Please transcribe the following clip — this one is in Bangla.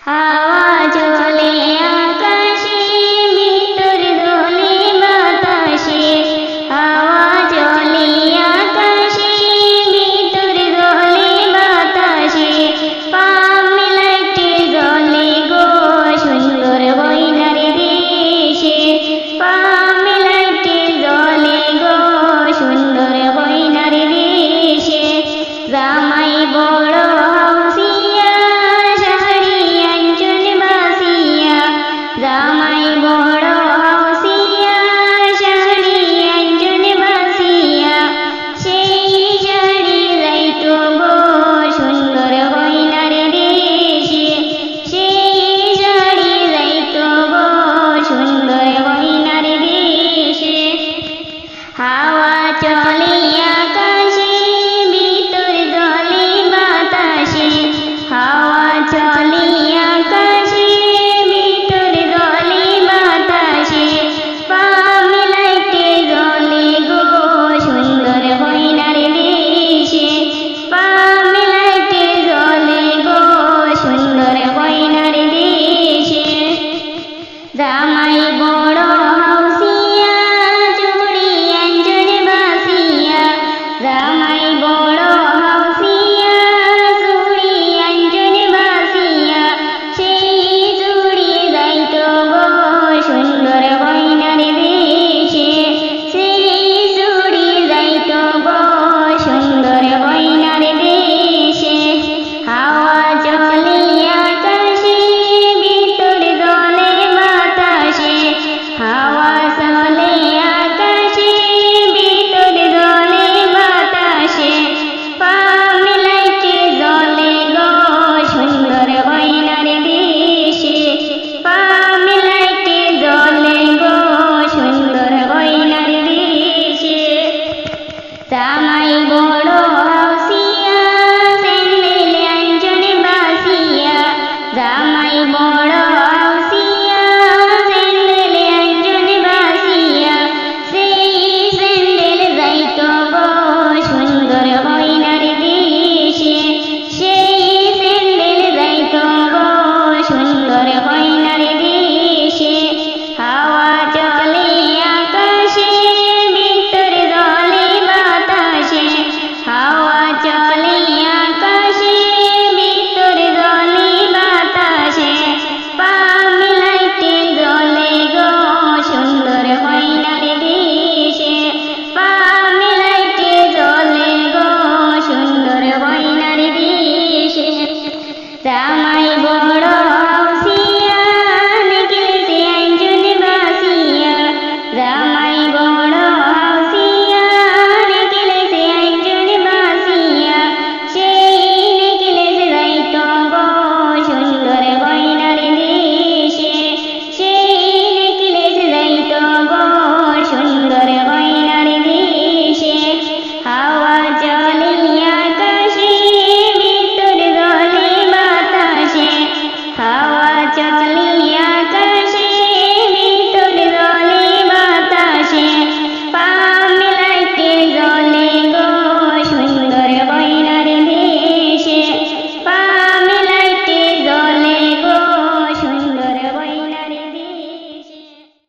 হাওয়া চলে আকাশে, ভিতর দোলে বাতাসে। হাওয়া চলে আকাশে, ভিতর দোলে বাতাসে। পা মেলাইতে জলে গো সুন্দর বইনার দেশে। পা মেলাইতে জলে গো সুন্দর বইনার দেশে। জামাই বড় হাউসিয়া, শাড়ি আঁচল বাসিয়া। জামাই বড় হাউসিয়া, শাড়ি আঁচল বাসিয়া। সেই শাড়ি যাইতো গো সুন্দর বইনার দেশে। সেই শাড়ি যাইতো গো সুন্দর বইনার দেশে। হাওয়া চলে আকাশে, ভিতর দোলে বাতাসে। হাওয়া চলে আকাশে, ভিতর দোলে বাতাসে। পা মেলাইতে জলে গো সুন্দর বইনার দেশে। পা মেলাইতে জলে গো সুন্দর বইনার দেশে। জামাই বড় হাউসিয়া, চুড়ি আঁচল বাসিয়া। জামাই বড় হাউসিয়া, চুড়ি আঁচল বাসিয়া। সেই চুড়ি যাইতো গো সুন্দর বইনার দেশে। সেই চুড়ি যাইতো গো সুন্দর বইনার দেশে। হাওয়া চলে আকাশে, ভিতর দোলে বাতাসে। হাওয়া চলে আকাশে, ভিতর দোলে বাতাসে। পা মেলাইতে জলে গো সুন্দর বইনার দেশে। পা মেলাইতে জলে গো সুন্দর বইনার দেশে। জামাই বড় হাউসিয়া, স্যান্ডেল আঁচল বাসিয়া। জামাই বড় হাউসিয়া, স্যান্ডেল আঁচল বাসিয়া। সেই স্যান্ডেল যাইতো গো সুন্দর বইনার দেশে। সেই স্যান্ডেল যাইতো গো সুন্দর বইনার দেশে। হাওয়া চলে আকাশে, ভিতর দোলে বাতাসে। হাওয়া চলে আকাশে, ভিতর দোলে বাতাসে। পা মেলাইতে জলে গো সুন্দর বইনার দেশে। পা মেলাইতে জলে গো সুন্দর বইনার দেশে। জামাই বড়